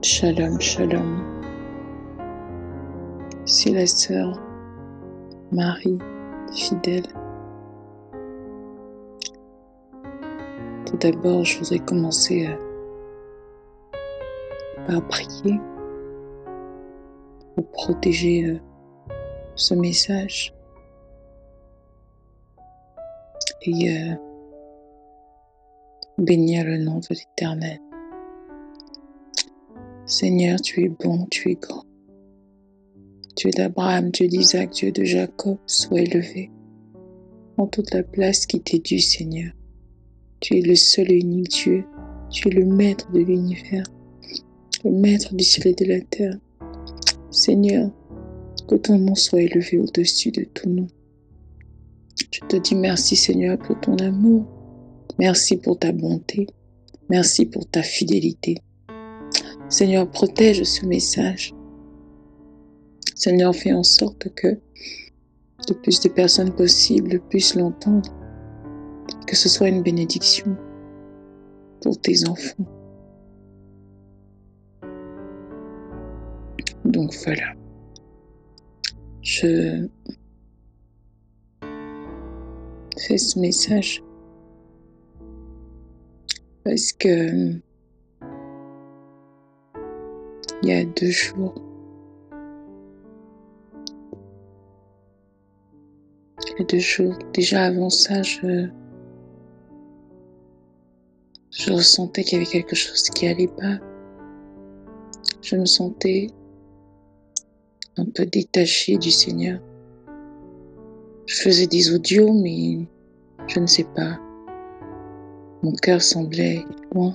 Shalom, shalom. C'est la sœur Marie, fidèle. Tout d'abord, je voudrais commencer par prier pour protéger ce message et bénir le nom de l'Éternel. Seigneur, tu es bon, tu es grand. Dieu d'Abraham, Dieu d'Isaac, Dieu de Jacob, sois élevé en toute la place qui t'est due, Seigneur. Tu es le seul et unique Dieu. Tu es le maître de l'univers, le maître du ciel et de la terre. Seigneur, que ton nom soit élevé au-dessus de tout nom. Je te dis merci, Seigneur, pour ton amour. Merci pour ta bonté. Merci pour ta fidélité. Seigneur, protège ce message. Seigneur, fais en sorte que le plus de personnes possible puissent l'entendre. Que ce soit une bénédiction pour tes enfants. Donc voilà. Je fais ce message parce que il y a 2 jours, déjà avant ça, je ressentais qu'il y avait quelque chose qui allait pas. Je me sentais un peu détachée du Seigneur. Je faisais des audios, mais je ne sais pas. Mon cœur semblait loin.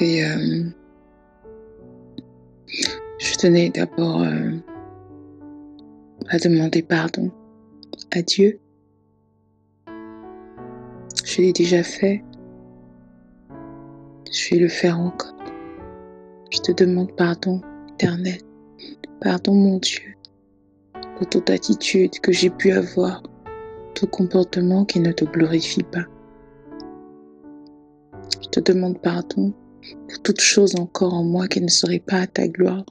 Et je tenais d'abord à demander pardon à Dieu. Je l'ai déjà fait. Je vais le faire encore. Je te demande pardon, Éternel. Pardon, mon Dieu, pour toute attitude que j'ai pu avoir, tout comportement qui ne te glorifie pas. Je te demande pardon pour toute chose encore en moi qui ne serait pas à ta gloire.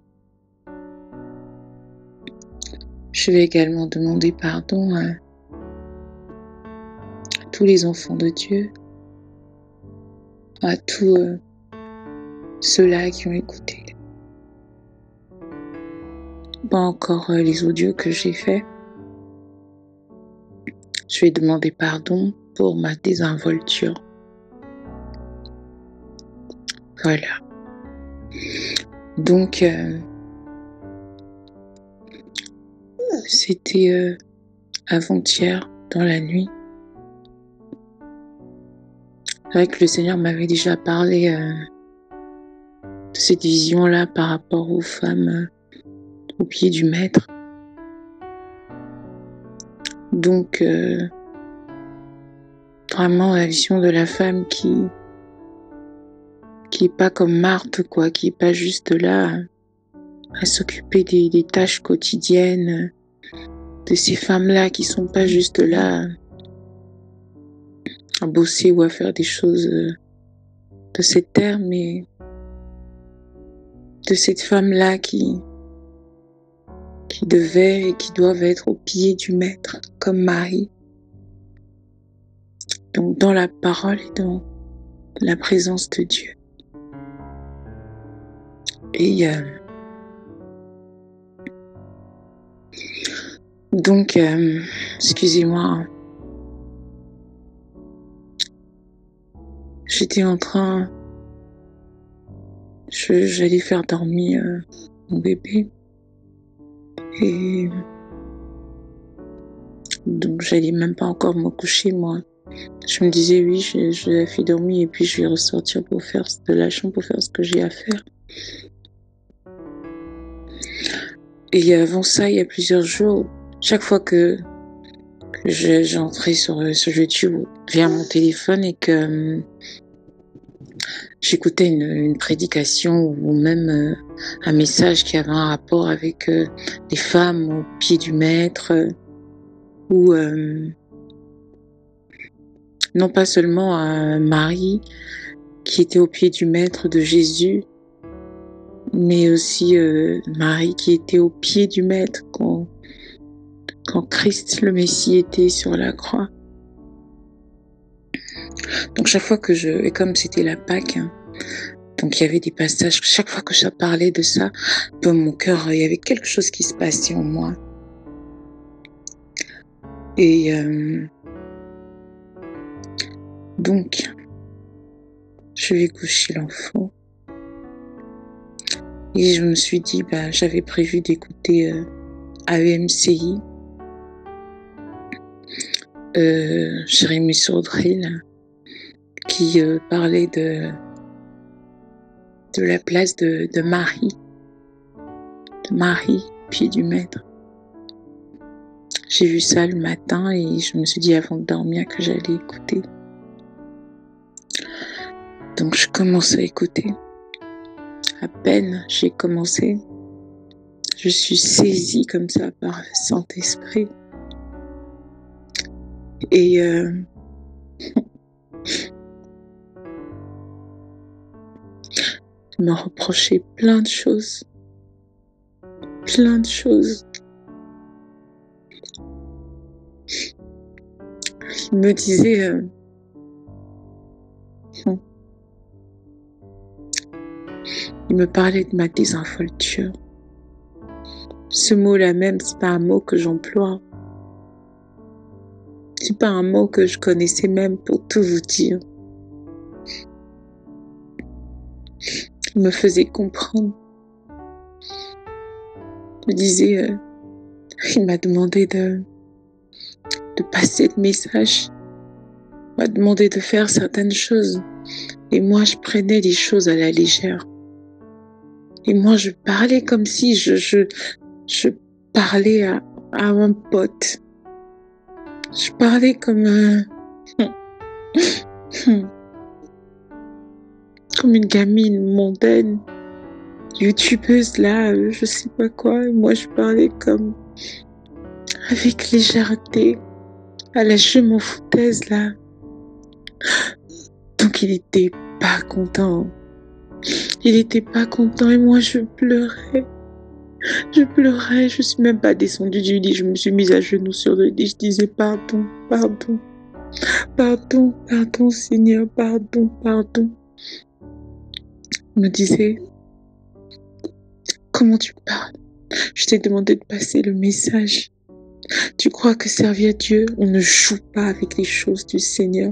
Je vais également demander pardon à tous les enfants de Dieu, à tous ceux-là qui ont écouté. Pas encore les audios que j'ai faits. Je vais demander pardon pour ma désinvolture. Voilà. Donc, c'était avant-hier, dans la nuit. C'est vrai que le Seigneur m'avait déjà parlé de cette vision-là par rapport aux femmes au pied du maître. Donc, vraiment la vision de la femme qui est pas comme Marthe, quoi, qui est pas juste là à s'occuper des tâches quotidiennes, de ces femmes-là qui sont pas juste là à bosser ou à faire des choses de cette terre, mais de cette femme-là qui devait et qui doivent être au pied du maître, comme Marie. Donc dans la parole et dans la présence de Dieu. Et donc, excusez-moi, j'étais en train, j'allais faire dormir mon bébé. Et donc j'allais même pas encore me coucher, moi. Je me disais oui, je la fais dormir et puis je vais ressortir pour faire de la chambre, pour faire ce que j'ai à faire. Et avant ça, il y a plusieurs jours, chaque fois que j'entrais sur YouTube via mon téléphone et que j'écoutais une prédication ou même un message qui avait un rapport avec les femmes au pied du maître ou non pas seulement à Marie qui était au pied du Maître de Jésus, mais aussi Marie qui était au pied du Maître quand Christ le Messie était sur la croix. Donc chaque fois que et comme c'était la Pâque, hein, donc il y avait des passages, chaque fois que je parlais de ça, dans mon cœur, il y avait quelque chose qui se passait en moi. Et donc, je vais coucher l'enfant. Et je me suis dit, j'avais prévu d'écouter AEMCI, Jérémy Sourdril, qui parlait de la place de Marie, pied du Maître. J'ai vu ça le matin et je me suis dit avant de dormir que j'allais écouter. Donc je commence à écouter. À peine j'ai commencé, je suis saisie comme ça par le Saint-Esprit. Et je me reprochais plein de choses. Plein de choses. Il me disait il me parlait de ma désinvolture. Ce mot-là même, c'est pas un mot que j'emploie. C'est pas un mot que je connaissais même, pour tout vous dire. Il me faisait comprendre. Il me disait, il m'a demandé de passer le message. Il m'a demandé de faire certaines choses. Et moi, je prenais les choses à la légère. Et moi, je parlais comme si je parlais à un pote. Je parlais comme comme une gamine mondaine, youtubeuse là, je sais pas quoi. Et moi, je parlais comme avec légèreté, à la je m'en foutaise là. Donc il était pas content. Il était pas content et moi je pleurais. Je suis même pas descendue du lit, je me suis mise à genoux sur le lit, je disais pardon, Seigneur, pardon. Il me disait, comment tu parles? Je t'ai demandé de passer le message. Tu crois que servir à Dieu, on ne joue pas avec les choses du Seigneur.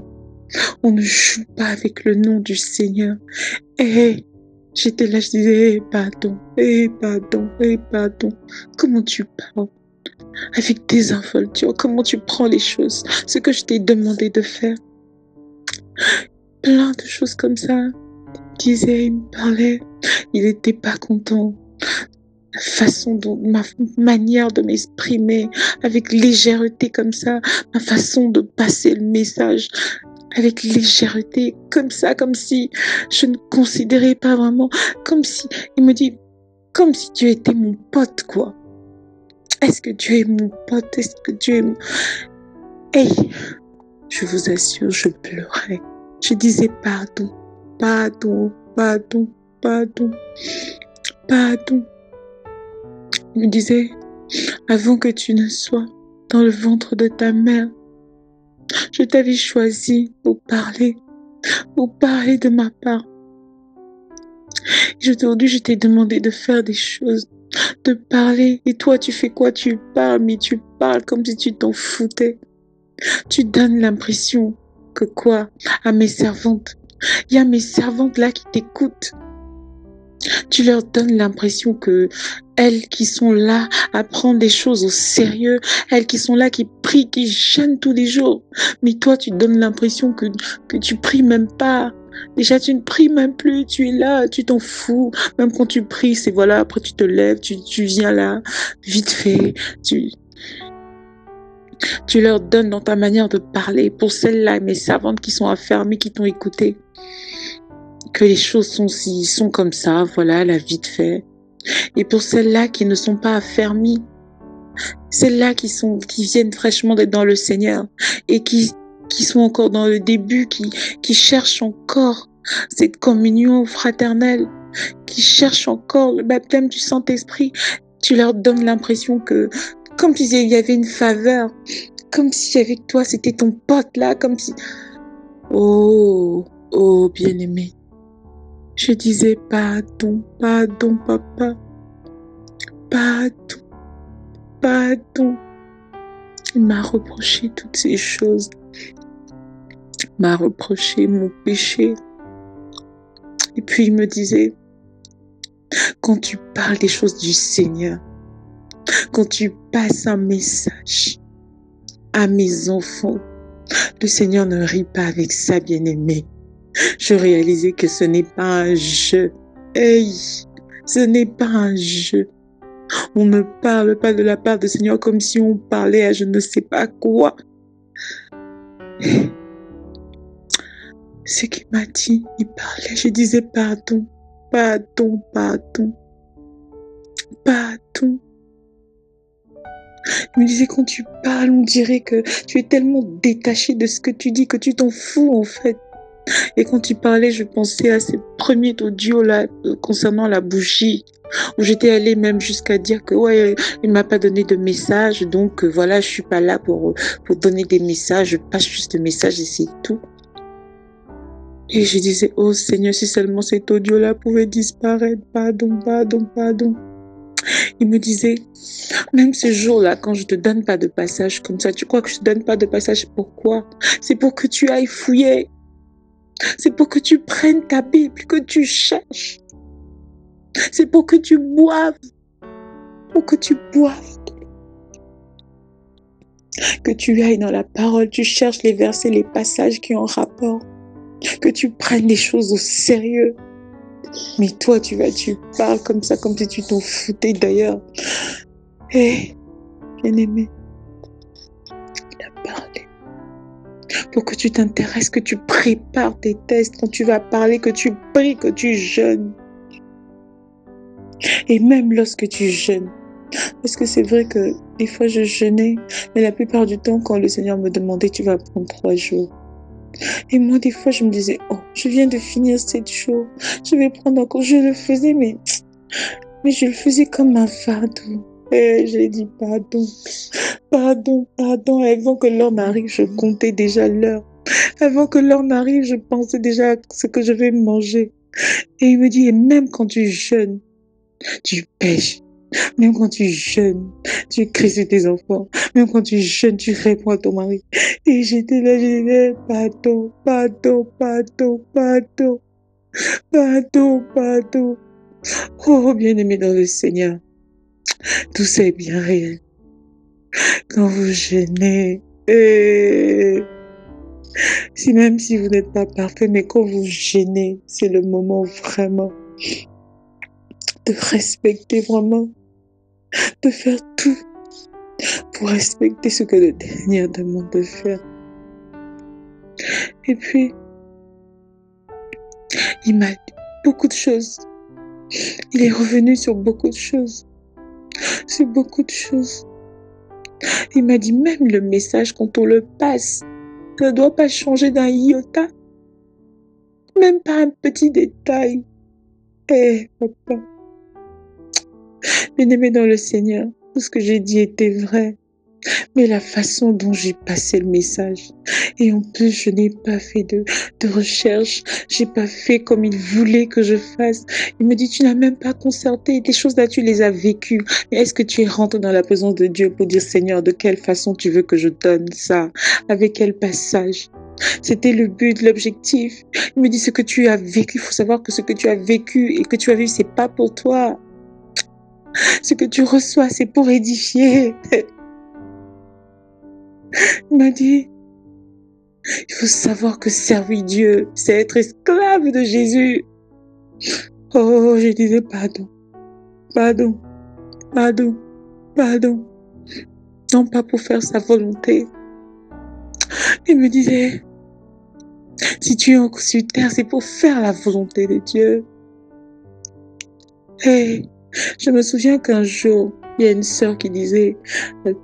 On ne joue pas avec le nom du Seigneur. J'étais là, je disais, pardon. Comment tu parles? Avec désinvolture, comment tu prends les choses? Ce que je t'ai demandé de faire. Plein de choses comme ça. Il me parlait. Il n'était pas content. La façon dont, ma manière de m'exprimer, avec légèreté comme ça, ma façon de passer le message, avec légèreté, comme ça, comme si je ne considérais pas vraiment, comme si, il me dit, comme si Dieu était mon pote, quoi. Est-ce que Dieu est mon pote? Est-ce que Dieu est mon... Je vous assure, je pleurais. Je disais pardon. Il me disait, avant que tu ne sois dans le ventre de ta mère, je t'avais choisi pour parler de ma part. Aujourd'hui, je t'ai demandé de faire des choses, de parler. Et toi, tu fais quoi? Tu parles, mais tu parles comme si tu t'en foutais. Tu donnes l'impression que quoi? À mes servantes. Il y a mes servantes là qui t'écoutent. Tu leur donnes l'impression que elles qui sont là à prendre les choses au sérieux, elles qui sont là, qui prient, qui jeûnent tous les jours. Mais toi, tu donnes l'impression que tu pries même pas. Déjà, tu ne pries même plus, tu es là, tu t'en fous. Même quand tu pries, c'est voilà, après tu te lèves, tu viens là, vite fait, tu leur donnes dans ta manière de parler. Pour celles-là, mes servantes qui sont affermées, qui t'ont écouté, que les choses sont comme ça, voilà, la vite fait. Et pour celles-là qui ne sont pas affermies, celles-là qui viennent fraîchement d'être dans le Seigneur et qui qui sont encore dans le début, qui cherchent encore cette communion fraternelle, qui cherchent encore le baptême du Saint-Esprit. Tu leur donnes l'impression que, comme s'il y avait une faveur, comme si avec toi c'était ton pote là, comme si... Oh, oh bien-aimé, je disais pardon, pardon papa, pardon, pardon. Il m'a reproché toutes ces choses, il m'a reproché mon péché. Et puis il me disait, quand tu parles des choses du Seigneur, quand tu passes un message à mes enfants, le Seigneur ne rit pas avec ça, bien-aimé. Je réalisais que ce n'est pas un jeu. Hey, ce n'est pas un jeu. On ne parle pas de la part du Seigneur comme si on parlait à je ne sais pas quoi. Ce qu'il m'a dit, il parlait, je disais pardon, pardon, pardon, pardon. Il me disait, quand tu parles, on dirait que tu es tellement détaché de ce que tu dis que tu t'en fous en fait. Et quand tu parlais, je pensais à ces premiers audios là concernant la bougie, où j'étais allée même jusqu'à dire que ouais, il ne m'a pas donné de message, donc voilà, je suis pas là pour donner des messages, je passe juste des messages et c'est tout. Et je disais, oh Seigneur, si seulement cet audio là pouvait disparaître, pardon, pardon, pardon. Il me disait, même ce jour-là, quand je te donne pas de passage comme ça, tu crois que je te donne pas de passage, pourquoi? C'est pour que tu ailles fouiller. C'est pour que tu prennes ta Bible, que tu cherches. C'est pour que tu boives. Pour que tu boives. Que tu ailles dans la parole, tu cherches les versets, les passages qui ont rapport. Que tu prennes les choses au sérieux. Mais toi, tu parles comme ça, comme si tu t'en foutais d'ailleurs. Hé, bien-aimé, il a parlé. Pour que tu t'intéresses, que tu prépares tes tests, quand tu vas parler, que tu pries, que tu jeûnes. Et même lorsque tu jeûnes, parce que c'est vrai que des fois je jeûnais, mais la plupart du temps, quand le Seigneur me demandait, tu vas prendre 3 jours. Et moi, des fois, je me disais, oh, je viens de finir 7 jours, je vais prendre encore. Je le faisais, mais je le faisais comme un fardeau. Et j'ai dit pardon, pardon, pardon. Avant que l'heure n'arrive, je comptais déjà l'heure. Avant que l'heure n'arrive, je pensais déjà à ce que je vais manger. Et il me dit, et même quand tu jeûnes, tu pêches. Même quand tu jeûnes, tu cries sur tes enfants. Même quand tu jeûnes, tu réponds à ton mari. Et j'étais là, je disais, pardon, pardon, pardon, pardon, pardon, pardon. Oh, bien-aimé dans le Seigneur, tout ça est bien réel. Quand vous jeûnez, même si vous n'êtes pas parfait, mais quand vous jeûnez, c'est le moment vraiment de respecter vraiment, de faire tout pour respecter ce que le Seigneur demande de faire. Et puis, il m'a dit beaucoup de choses. Il est revenu sur beaucoup de choses. Sur beaucoup de choses. Il m'a dit même le message, quand on le passe, ça ne doit pas changer d'un iota. Même pas un petit détail. Papa. Bien-aimé dans le Seigneur, tout ce que j'ai dit était vrai. Mais la façon dont j'ai passé le message, et en plus je n'ai pas fait de recherche, j'ai pas fait comme il voulait que je fasse. Il me dit, tu n'as même pas concerté, des choses là tu les as vécues, mais est-ce que tu es rentré dans la présence de Dieu pour dire, Seigneur, de quelle façon tu veux que je donne ça, avec quel passage? C'était le but, l'objectif. Il me dit, ce que tu as vécu, il faut savoir que ce que tu as vécu et que tu as vu, c'est pas pour toi. Ce que tu reçois, c'est pour édifier. Il m'a dit, il faut savoir que servir Dieu, c'est être esclave de Jésus. Oh, je disais pardon, pardon, pardon, pardon. Non pas pour faire sa volonté. Il me disait, si tu es sur terre, c'est pour faire la volonté de Dieu. Je me souviens qu'un jour, il y a une sœur qui disait, elle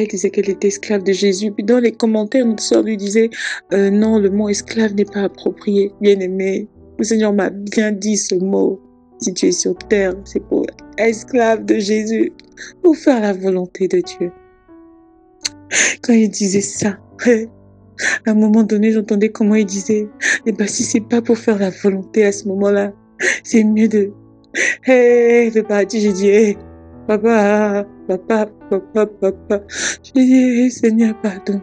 disait qu'elle était esclave de Jésus. Puis dans les commentaires, notre sœur lui disait, non, le mot esclave n'est pas approprié. Bien aimé, le Seigneur m'a bien dit ce mot. Si tu es sur terre, c'est pour esclave de Jésus, pour faire la volonté de Dieu. Quand il disait ça, à un moment donné, j'entendais comment il disait, eh ben, si c'est pas pour faire la volonté à ce moment-là, c'est mieux de partir. J'ai dit, papa. J'ai dit, Seigneur, pardon.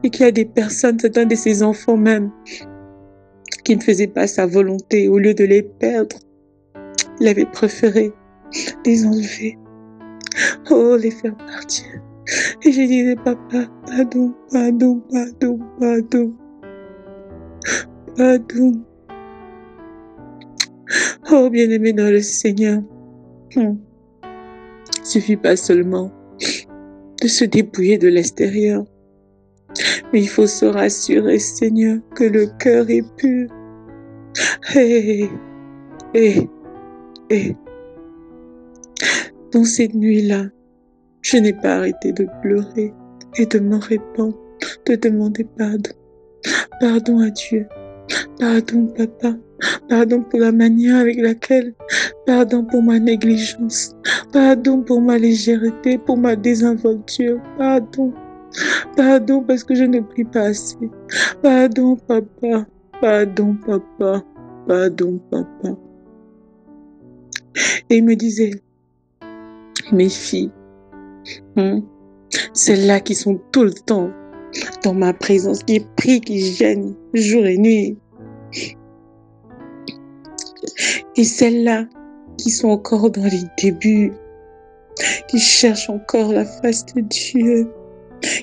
Et qu'il y a des personnes, certains de ses enfants même, qui ne faisaient pas sa volonté. Au lieu de les perdre, il avait préféré les enlever. Oh, les faire partir. Et j'ai dit, papa, pardon. Oh, bien-aimé dans le Seigneur, il suffit pas seulement de se dépouiller de l'extérieur, mais il faut se rassurer, Seigneur, que le cœur est pur. Dans cette nuit-là, je n'ai pas arrêté de pleurer et de me répandre, de demander pardon. Pardon à Dieu. Pardon, papa. Pardon pour la manière avec laquelle. Pardon pour ma négligence. Pardon pour ma légèreté, pour ma désinvolture. Pardon. Pardon parce que je ne prie pas assez. Pardon, papa. Pardon, papa. Pardon, papa. Et il me disait, mes filles, celles-là qui sont tout le temps dans ma présence, qui prient, qui gênent jour et nuit. Et celles-là qui sont encore dans les débuts, qui cherchent encore la face de Dieu,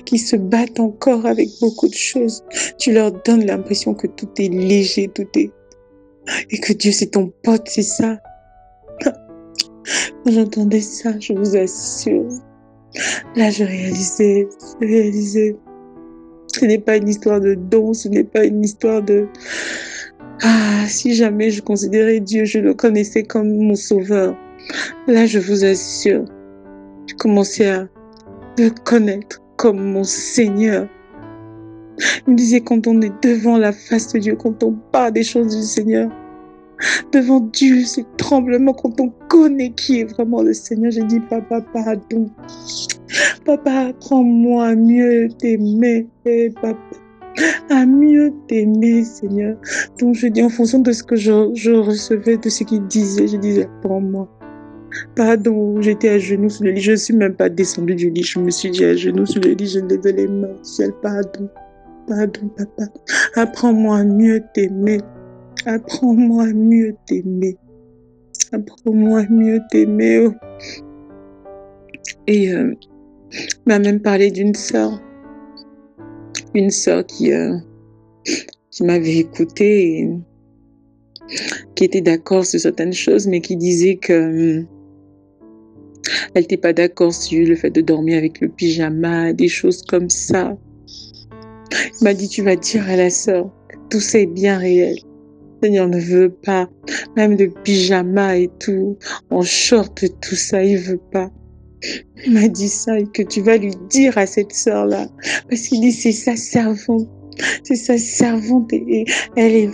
qui se battent encore avec beaucoup de choses. Tu leur donnes l'impression que tout est léger, et que Dieu c'est ton pote, c'est ça. Quand j'entendais ça, je vous assure, là je réalisais, ce n'est pas une histoire de don, ce n'est pas une histoire de... si jamais je considérais Dieu, je le connaissais comme mon sauveur. Là, je vous assure, je commençais à le connaître comme mon Seigneur. Il me disait, quand on est devant la face de Dieu, quand on parle des choses du Seigneur, devant Dieu, c'est tremblement quand on connaît qui est vraiment le Seigneur. J'ai dit, papa, pardon. Papa, apprends-moi à mieux t'aimer, papa. À mieux t'aimer, Seigneur. Donc je dis en fonction de ce que je recevais, de ce qu'il disait, je disais, apprends-moi. Pardon, j'étais à genoux sur le lit, je ne suis même pas descendue du lit, je me suis dit à genoux sur le lit, je levais les mains au ciel, pardon, papa. Apprends-moi à mieux t'aimer. Apprends-moi à mieux t'aimer. Apprends-moi à mieux t'aimer. Oh. Et il m'a même parlé d'une sœur qui m'avait écoutée et qui était d'accord sur certaines choses, mais qui disait que elle n'était pas d'accord sur le fait de dormir avec le pyjama, des choses comme ça. Il m'a dit, tu vas dire à la sœur que tout ça est bien réel. Le Seigneur ne veut pas, même de pyjama et tout, en short, tout ça, il veut pas. Il m'a dit ça et que tu vas lui dire à cette sœur-là. Parce qu'il dit, c'est sa servante. C'est sa servante et elle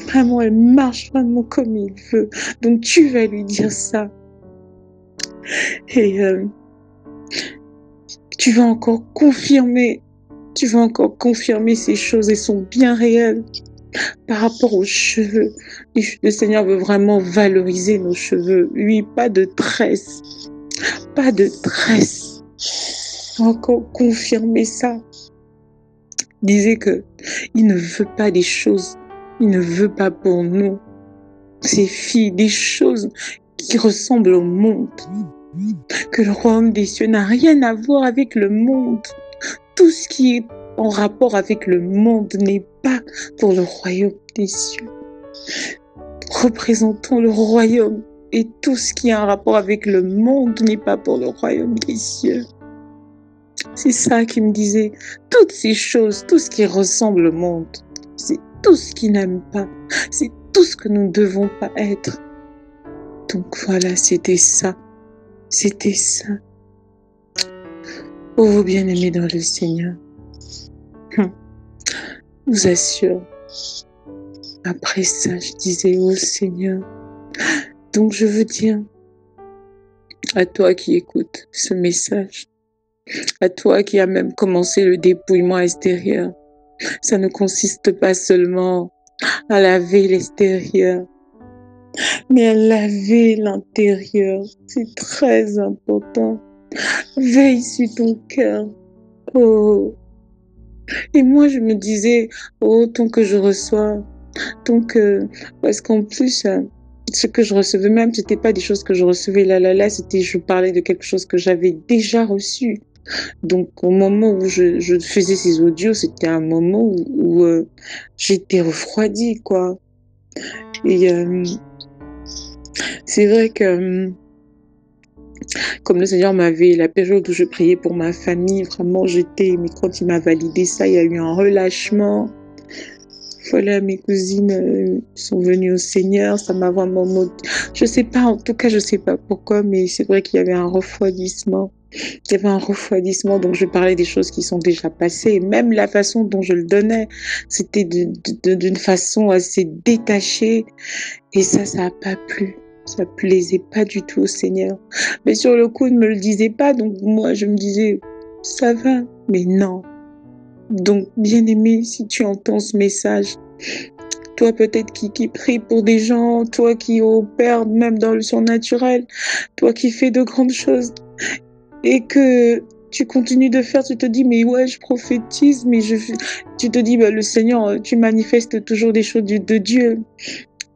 marche vraiment comme il veut. Donc tu vas lui dire ça. Et tu vas encore confirmer ces choses, elles sont bien réelles. Par rapport aux cheveux, le Seigneur veut vraiment valoriser nos cheveux. Oui, pas de tresse. Pas de tresse. Encore confirmer ça. Il disait que il ne veut pas des choses. Il ne veut pas pour nous, ces filles, des choses qui ressemblent au monde. Que le royaume des cieux n'a rien à voir avec le monde. Tout ce qui est en rapport avec le monde n'est pas pour le royaume des cieux. Représentons le royaume et tout ce qui a un rapport avec le monde n'est pas pour le royaume des cieux. C'est ça qu'il me disait. Toutes ces choses, tout ce qui ressemble au monde, c'est tout ce qu'il n'aime pas. C'est tout ce que nous ne devons pas être. Donc voilà, c'était ça. C'était ça. Oh, vos bien-aimés dans le Seigneur. Je vous assure, après ça, je disais, oh Seigneur. Donc je veux dire à toi qui écoutes ce message, à toi qui a même commencé le dépouillement extérieur, ça ne consiste pas seulement à laver l'extérieur, mais à laver l'intérieur. C'est très important. Veille sur ton cœur. Oh. Et moi, je me disais, oh, tant que je reçois, parce qu'en plus, ce que je recevais même, c'était pas des choses que je recevais là, c'était, je parlais de quelque chose que j'avais déjà reçu. Donc, au moment où je faisais ces audios, c'était un moment où j'étais refroidie, quoi. Et c'est vrai que, comme le Seigneur m'avait, la période où je priais pour ma famille, vraiment, mais quand il m'a validé ça, il y a eu un relâchement. Voilà, mes cousines sont venues au Seigneur, ça m'a vraiment... Je sais pas, en tout cas, je sais pas pourquoi, mais c'est vrai qu'il y avait un refroidissement. Il y avait un refroidissement, donc je parlais des choses qui sont déjà passées. Même la façon dont je le donnais, c'était d'une façon assez détachée. Et ça n'a pas plu. Ça plaisait pas du tout au Seigneur. Mais sur le coup, il ne me le disait pas, donc moi, je me disais, ça va, mais non. Donc, bien-aimé, si tu entends ce message, toi peut-être qui prie pour des gens, toi qui opère même dans le surnaturel, toi qui fais de grandes choses, et que tu continues de faire, tu te dis, mais ouais, je prophétise, mais tu te dis, bah, le Seigneur, tu manifestes toujours des choses de Dieu.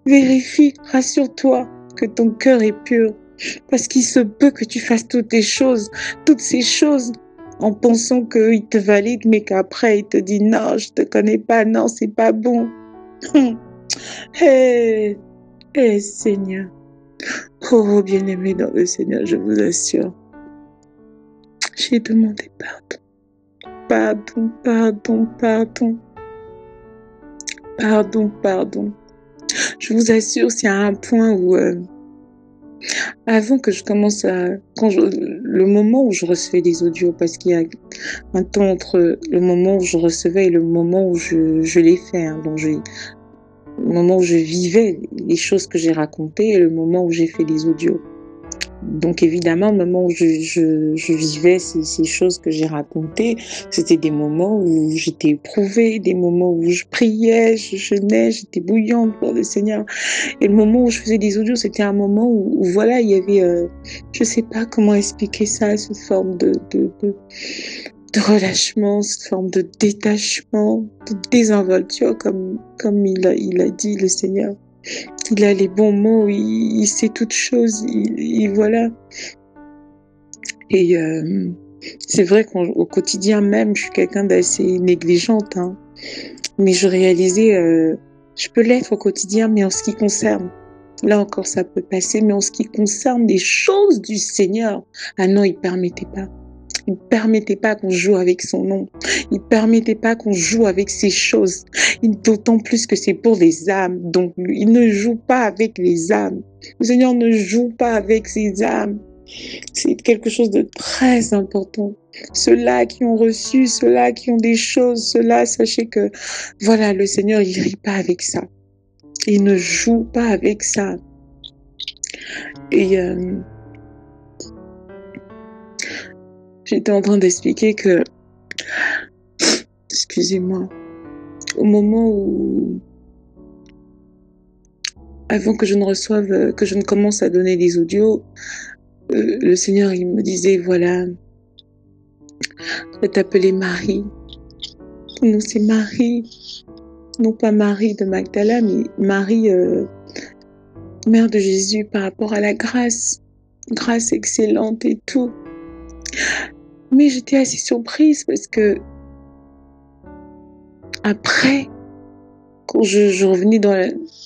Vérifie, rassure-toi que ton cœur est pur, parce qu'il se peut que tu fasses toutes ces choses, en pensant qu'il te valide, mais qu'après il te dit non, je te connais pas, non, c'est pas bon. Hé, Seigneur, oh bien-aimé dans le Seigneur, je vous assure, j'ai demandé pardon. Je vous assure, c'est à un point où avant que je commence le moment où je recevais les audios, parce qu'il y a un temps entre le moment où je recevais et le moment où je l'ai fait, hein, donc le moment où je vivais les choses que j'ai racontées et le moment où j'ai fait les audios. Donc évidemment, le moment où je vivais ces choses que j'ai racontées, c'était des moments où j'étais éprouvée, des moments où je priais, je jeûnais, j'étais bouillante pour le Seigneur. Et le moment où je faisais des audios, c'était un moment où voilà, il y avait, je sais pas comment expliquer ça, cette forme de relâchement, cette forme de détachement, de désinvolture, comme il a dit le Seigneur. Il a les bons mots, il sait toutes choses, voilà. Et c'est vrai qu'au quotidien même, je suis quelqu'un d'assez négligente, hein. Mais je réalisais, je peux l'être au quotidien, mais en ce qui concerne, là encore ça peut passer, mais en ce qui concerne les choses du Seigneur, ah non, il permettait pas. Il ne permettait pas qu'on joue avec son nom. Il ne permettait pas qu'on joue avec ses choses. D'autant plus que c'est pour les âmes. Donc, il ne joue pas avec les âmes. Le Seigneur ne joue pas avec ses âmes. C'est quelque chose de très important. Ceux-là qui ont reçu, ceux-là qui ont des choses, ceux-là, sachez que, voilà, le Seigneur, il ne rit pas avec ça. Il ne joue pas avec ça. Et j'étais en train d'expliquer que, excusez-moi, au moment où, avant que je ne reçoive, que je ne commence à donner des audios, le Seigneur, il me disait, voilà, je vais t'appeler Marie. Non, c'est Marie. Non pas Marie de Magdala, mais Marie, mère de Jésus, par rapport à la grâce. Grâce excellente et tout. Mais j'étais assez surprise parce que après, quand je revenais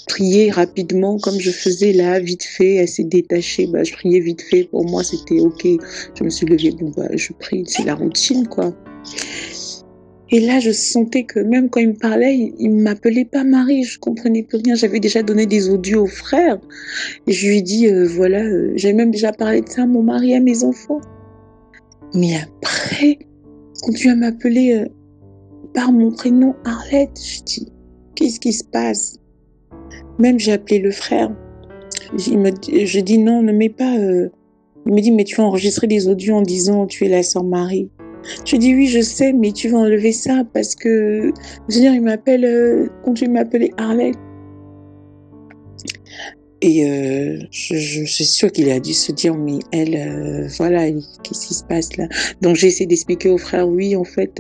prier rapidement, comme je faisais là, vite fait, assez détachée, je priais vite fait. Pour moi, c'était ok. Je me suis levée, je prie, c'est la routine, quoi. Et là, je sentais que même quand il me parlait, il ne m'appelait pas Marie, je comprenais plus rien. J'avais déjà donné des audios au frère. Et je lui ai dit, voilà, j'avais même déjà parlé de ça à mon mari, à mes enfants. Mais après, quand tu vas m'appeler par mon prénom Arlette, je dis, qu'est-ce qui se passe? Même j'ai appelé le frère. Je dis non, ne mets pas. Il me dit, mais tu vas enregistrer des audios en disant tu es la sœur Marie. Je dis oui, je sais, mais tu vas enlever ça parce que le Seigneur, il m'appelle, continue de m'appeler Arlette. Et je suis sûre qu'il a dû se dire, mais elle, voilà, qu'est-ce qui se passe là? Donc j'ai essayé d'expliquer au frère, oui, en fait,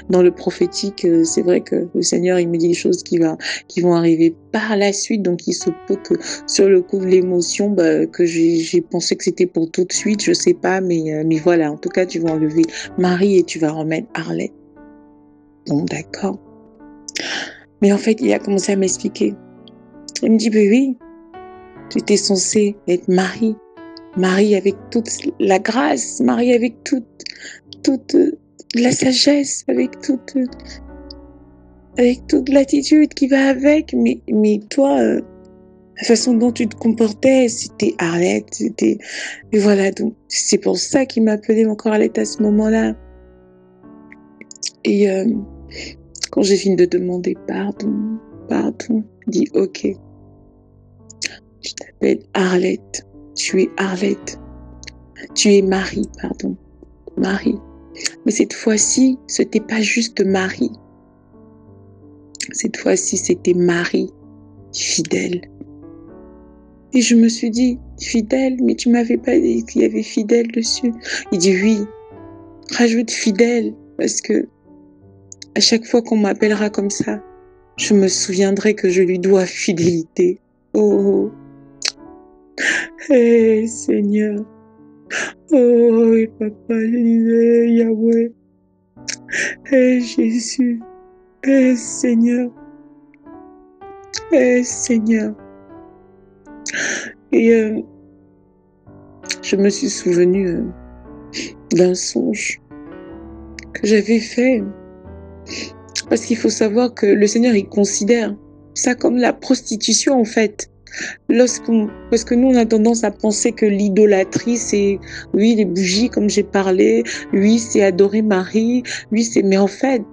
dans le prophétique, c'est vrai que le Seigneur, il me dit des choses qui vont arriver par la suite. Donc il se peut que sur le coup de l'émotion, que j'ai pensé que c'était pour tout de suite, je sais pas, mais voilà, en tout cas, tu vas enlever Marie et tu vas remettre Arlette. Bon, d'accord. Mais en fait, il a commencé à m'expliquer. Il me dit, oui, tu étais censée être Marie. Marie avec toute la grâce, Marie avec toute la sagesse, avec toute l'attitude qui va avec. Mais toi, la façon dont tu te comportais, c'était Arlette. Et voilà, donc c'est pour ça qu'il m'appelait encore Arlette à ce moment-là. Et quand j'ai fini de demander pardon, il dit ok. Je t'appelle Arlette. Tu es Arlette. Tu es Marie, pardon. Marie. Mais cette fois-ci, ce n'était pas juste Marie. Cette fois-ci, c'était Marie, fidèle. Et je me suis dit, fidèle, mais tu m'avais pas dit qu'il y avait fidèle dessus. Il dit oui, rajoute fidèle, parce que à chaque fois qu'on m'appellera comme ça, je me souviendrai que je lui dois fidélité. Oh, hey, Seigneur. Oh, oui, papa, je disais, Yahweh. Hey, Jésus. Hey, Seigneur. Hey, Seigneur. Et je me suis souvenue d'un songe que j'avais fait. Parce qu'il faut savoir que le Seigneur, il considère ça comme la prostitution, en fait. Parce que nous, on a tendance à penser que l'idolâtrie, c'est, oui, les bougies, comme j'ai parlé, oui, c'est adorer Marie, oui, c'est, mais en fait,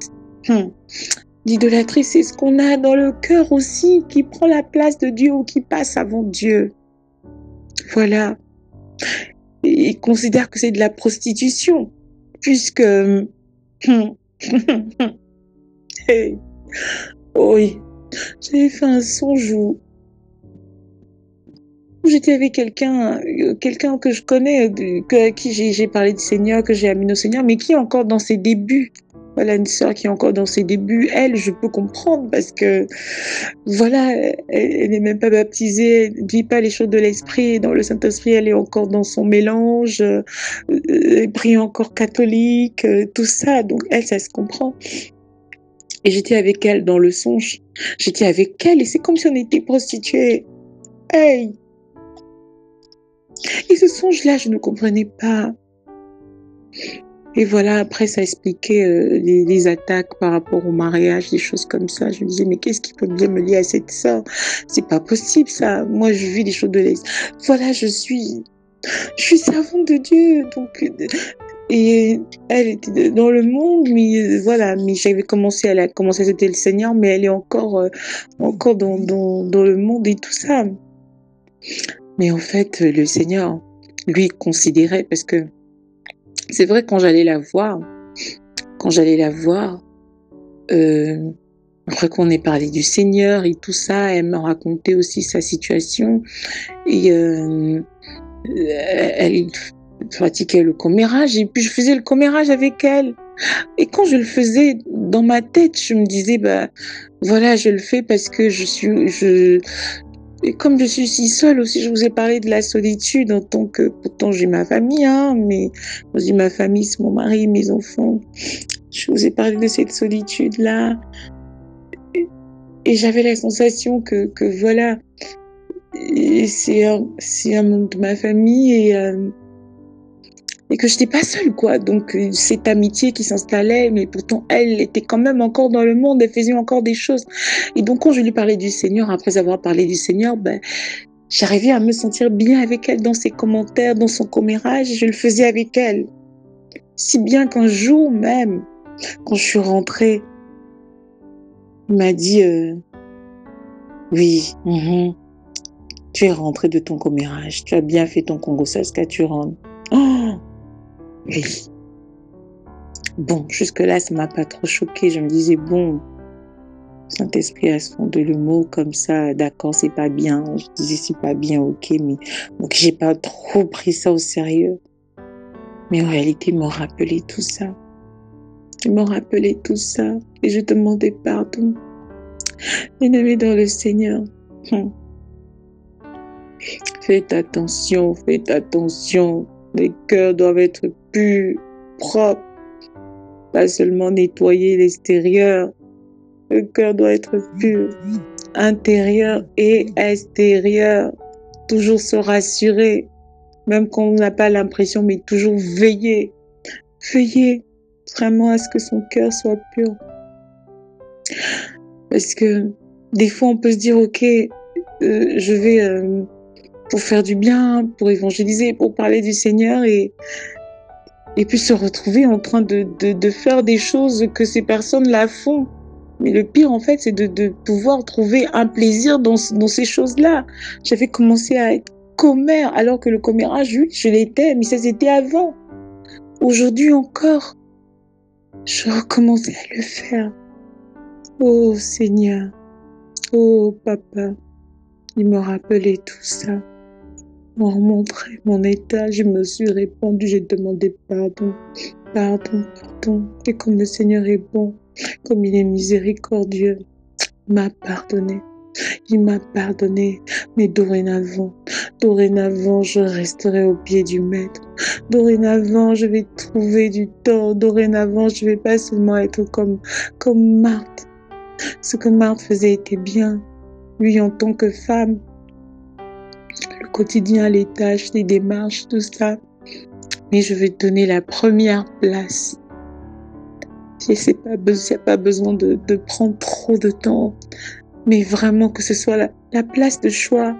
l'idolâtrie, c'est ce qu'on a dans le cœur aussi, qui prend la place de Dieu ou qui passe avant Dieu. Voilà. Et il considère que c'est de la prostitution, puisque, hey. Oui, j'avais fait un songe où j'étais avec quelqu'un que je connais, à qui j'ai parlé du Seigneur, que j'ai amené au Seigneur, mais qui est encore dans ses débuts. Voilà, une sœur qui est encore dans ses débuts. Elle, je peux comprendre parce que, voilà, elle n'est même pas baptisée, elle ne vit pas les choses de l'esprit. Dans le Saint-Esprit, elle est encore dans son mélange, elle prie encore catholique, tout ça. Donc, elle, ça se comprend. Et j'étais avec elle dans le songe. J'étais avec elle et c'est comme si on était prostituées. Hey! Et ce songe-là, je ne comprenais pas. Et voilà, après, ça expliquait les attaques par rapport au mariage, des choses comme ça. Je me disais, mais qu'est-ce qui peut bien me lier à cette sœur? C'est pas possible, ça. Moi, je vis des choses de l'Est. Voilà, je suis servante de Dieu. Donc, et elle était dans le monde, mais voilà, mais elle a commencé à accepter le Seigneur, mais elle est encore dans le monde et tout ça. Mais en fait, le Seigneur, lui, considérait, parce que c'est vrai, quand j'allais la voir, après qu'on ait parlé du Seigneur et tout ça, elle me racontait aussi sa situation. Et elle pratiquait le commérage, et puis je faisais le commérage avec elle. Et quand je le faisais, dans ma tête, je me disais, voilà, je le fais parce que et comme je suis si seule aussi, je vous ai parlé de la solitude en tant que, pourtant j'ai ma famille, mais quand je dis ma famille, c'est mon mari, mes enfants. Je vous ai parlé de cette solitude-là. Et j'avais la sensation que voilà, et c'est un membre de ma famille, et que je n'étais pas seule, quoi. Donc, cette amitié qui s'installait, mais pourtant, elle était quand même encore dans le monde, elle faisait encore des choses. Et donc, quand je lui parlais du Seigneur, après avoir parlé du Seigneur, ben, j'arrivais à me sentir bien avec elle dans ses commentaires, dans son commérage, je le faisais avec elle. Si bien qu'un jour même, quand je suis rentrée, il m'a dit oui, tu es rentrée de ton commérage, tu as bien fait ton Congo Saska, tu rentres. Oh, oui. Bon, jusque-là, ça m'a pas trop choquée. Je me disais, bon, Saint-Esprit a fondé le mot comme ça, d'accord, c'est pas bien. Je disais, c'est pas bien, ok, mais donc j'ai pas trop pris ça au sérieux. Mais en réalité, ils m'ont rappelé tout ça. Ils m'ont rappelé tout ça et je demandais pardon. Bien-aimé dans le Seigneur, faites attention, faites attention. Les cœurs doivent être purs, propres, pas seulement nettoyer l'extérieur. Le cœur doit être pur, intérieur et extérieur. Toujours se rassurer, même quand on n'a pas l'impression, mais toujours veiller. Veiller vraiment à ce que son cœur soit pur. Parce que des fois, on peut se dire, ok, je vais pour faire du bien, pour évangéliser, pour parler du Seigneur et puis se retrouver en train de faire des choses que ces personnes-là font. Mais le pire, en fait, c'est de pouvoir trouver un plaisir dans ces choses-là. J'avais commencé à être commère, alors que le commérage, oui, je l'étais, mais ça c'était avant. Aujourd'hui encore, je recommençais à le faire. Oh Seigneur, oh Papa, il me rappelait tout ça. M'ont remontré mon état, je me suis répandue, j'ai demandé pardon, pardon, pardon. Et comme le Seigneur est bon, comme il est miséricordieux, il m'a pardonné. Il m'a pardonné, mais dorénavant, je resterai au pied du Maître. Dorénavant, je vais trouver du temps. Dorénavant, je ne vais pas seulement être comme Marthe. Ce que Marthe faisait était bien. Lui, en tant que femme, le quotidien, les tâches, les démarches, tout ça. Mais je vais te donner la première place. Il n'y a pas besoin de prendre trop de temps. Mais vraiment que ce soit la place de choix,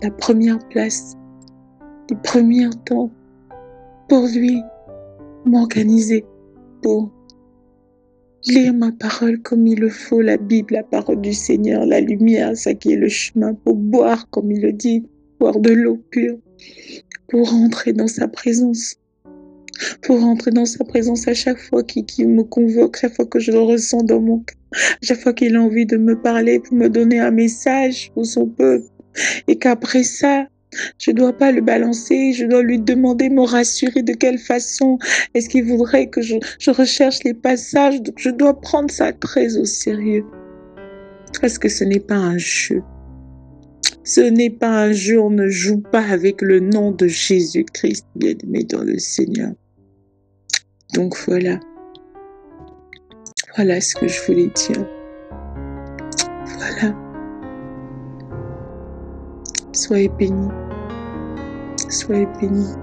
la première place, les premiers temps pour lui, m'organiser, pour lire ma parole comme il le faut, la Bible, la parole du Seigneur, la lumière, ça qui est le chemin, pour boire comme il le dit, boire de l'eau pure, pour rentrer dans sa présence. Pour rentrer dans sa présence à chaque fois qu'il me convoque, chaque fois que je le ressens dans mon cœur, chaque fois qu'il a envie de me parler pour me donner un message pour son peuple. Et qu'après ça, je ne dois pas le balancer, je dois lui demander, me rassurer de quelle façon est-ce qu'il voudrait que je recherche les passages. Donc je dois prendre ça très au sérieux. Parce que ce n'est pas un jeu. Ce n'est pas un jeu, on ne joue pas avec le nom de Jésus-Christ, bien-aimé dans le Seigneur. Donc voilà. Voilà ce que je voulais dire. Voilà. Soyez bénis. Soyez bénis.